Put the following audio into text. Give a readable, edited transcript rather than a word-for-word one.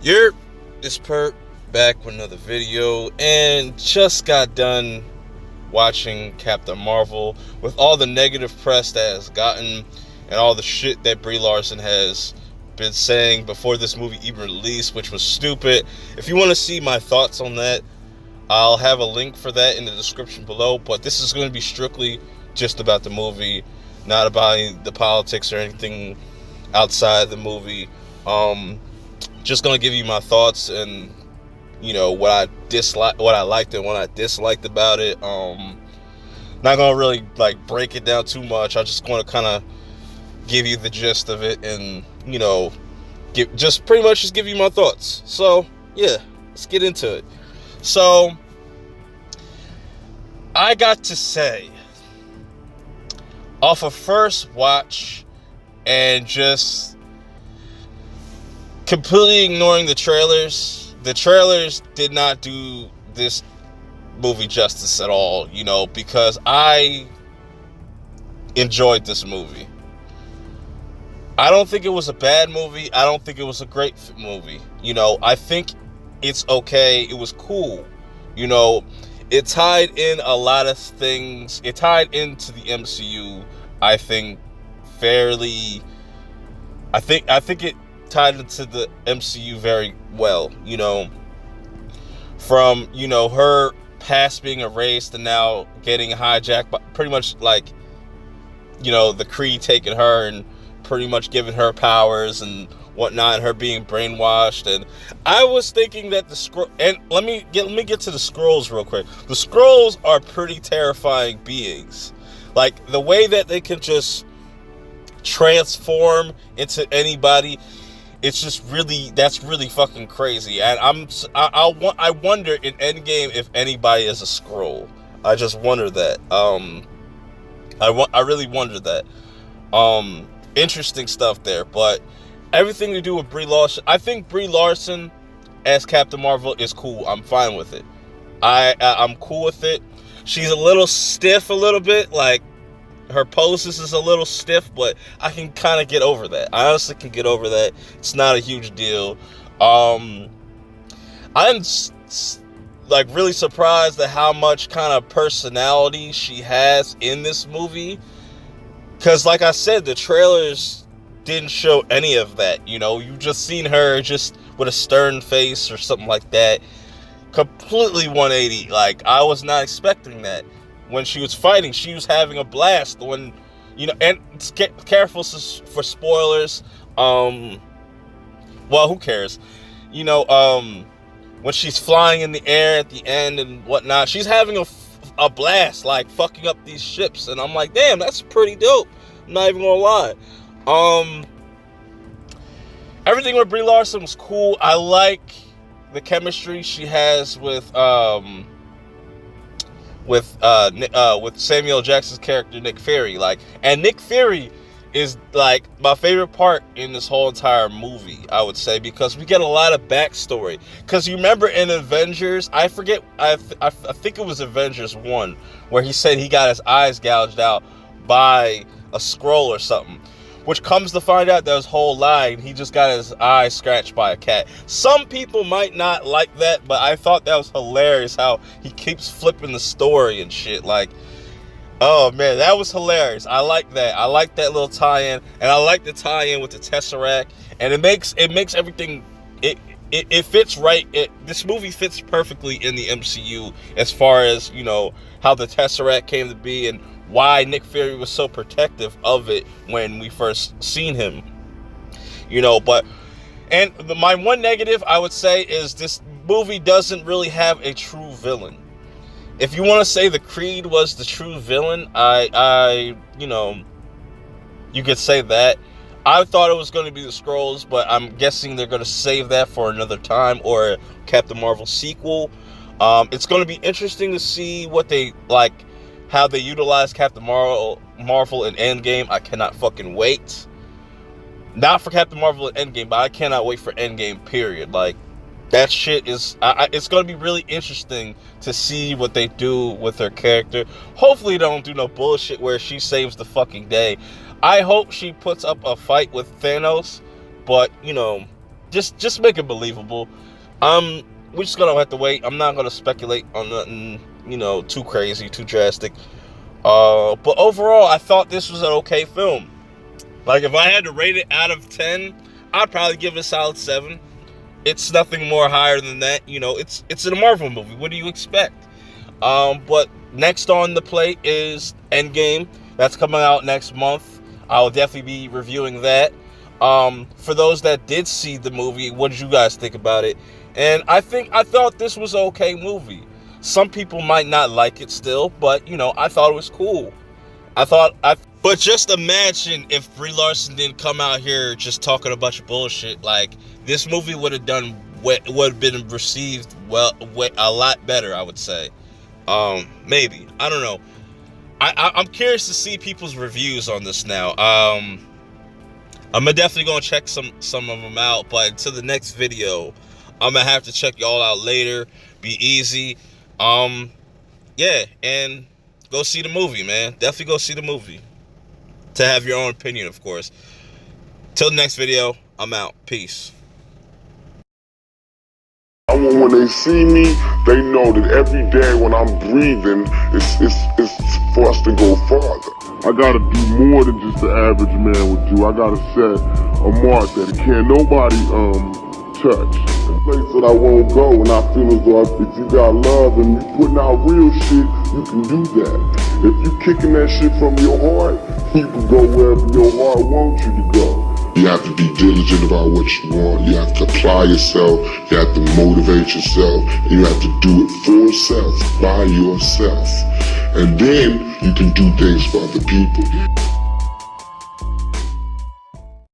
You're this perp back with another video and just got done watching Captain Marvel with all the negative press that has gotten and all the shit that Brie Larson has been saying before this movie even released, which was stupid. If you want to see my thoughts on that, I'll have a link for that in the description below, but this is going to be strictly just about the movie, not about the politics or anything outside the movie. Just gonna give you my thoughts and what I dislike, what I liked and what I disliked about it. Not gonna really like break it down too much. I just want to kind of give you the gist of it and just pretty much just give you my thoughts. So yeah, let's get into it. So I got to say, off a first watch and just completely ignoring the trailers did not do this movie justice at all, because I enjoyed this movie. I don't think it was a bad movie. I don't think it was a great movie. I think it's okay. It was cool. It tied in a lot of things. It tied into the MCU, I think, fairly. I think it tied into the MCU very well, from, her past being erased and now getting hijacked by pretty much like, the Kree taking her and pretty much giving her powers and whatnot, and her being brainwashed. And I was thinking that the scroll, and let me get to the Skrulls real quick. The Skrulls are pretty terrifying beings. Like the way that they can just transform into anybody, that's really fucking crazy. And I wonder in Endgame if anybody is a Skrull. I just wonder that. I really wonder that. Interesting stuff there, but everything to do with Brie Larson, I think Brie Larson as Captain Marvel is cool. I'm fine with it. I'm cool with it. She's a little stiff, a little bit, like her poses is a little stiff, but I can kind of get over that. I honestly can get over that. It's not a huge deal. I'm like really surprised at how much kind of personality she has in this movie. Because like I said, the trailers didn't show any of that. You just seen her just with a stern face or something like that. Completely 180. Like, I was not expecting that. When she was fighting, she was having a blast. And careful for spoilers. Well, who cares? When she's flying in the air at the end and whatnot, she's having a blast, like fucking up these ships. And I'm like, damn, that's pretty dope. I'm not even gonna lie. Everything with Brie Larson was cool. I like the chemistry she has with Samuel Jackson's character Nick Fury. And Nick Fury is like my favorite part in this whole entire movie, I would say, because we get a lot of backstory. Because you remember in Avengers, I forget, I think it was Avengers 1, where he said he got his eyes gouged out by a Skrull or something. Which comes to find out that was whole lie, and he just got his eye scratched by a cat. Some people might not like that, but I thought that was hilarious how he keeps flipping the story and shit. Like, oh man, that was hilarious. I like that. I like that little tie-in, and I like the tie-in with the Tesseract. And it makes everything, it fits right. This movie fits perfectly in the MCU as far as, how the Tesseract came to be and why Nick Fury was so protective of it when we first seen him. My one negative, I would say, is this movie doesn't really have a true villain. If you want to say the Creed was the true villain, you could say that. I thought it was going to be the Skrulls, but I'm guessing they're going to save that for another time or a Captain Marvel sequel. It's going to be interesting to see what they like, how they utilize Captain Marvel in Endgame. I cannot fucking wait. Not for Captain Marvel in Endgame, but I cannot wait for Endgame, period. Like, that shit is, it's going to be really interesting to see what they do with her character. Hopefully they don't do no bullshit where she saves the fucking day. I hope she puts up a fight with Thanos, but, just make it believable. We're just gonna have to wait. I'm not gonna speculate on nothing, you know, too crazy, too drastic. But overall, I thought this was an okay film. Like, if I had to rate it out of 10, I'd probably give it a solid 7. It's nothing more higher than that. You know, it's a Marvel movie. What do you expect? But next on the plate is Endgame. That's coming out next month. I'll definitely be reviewing that. For those that did see the movie, what did you guys think about it? And I thought this was an okay movie. Some people might not like it still, but, you know, I thought it was cool. But just imagine if Brie Larson didn't come out here just talking a bunch of bullshit. Like, this movie would have been received a lot better, I would say. Maybe, I don't know. I'm curious to see people's reviews on this now. I'm definitely gonna check some of them out, but until the next video, I'm gonna have to check y'all out later. Be easy. Yeah, and go see the movie, man. Definitely go see the movie. To have your own opinion, of course. Till the next video, I'm out. Peace. I want when they see me, they know that every day when I'm breathing, it's for us to go farther. I gotta do more than just the average man would do. I gotta set a mark that can't nobody touch. A place that I won't go, and I feel as though if you got love and you putting out real shit, you can do that. If you kicking that shit from your heart, you can go wherever your heart wants you to go. You have to be diligent about what you want. You have to apply yourself. You have to motivate yourself. And you have to do it for yourself, by yourself. And then you can do things for other people.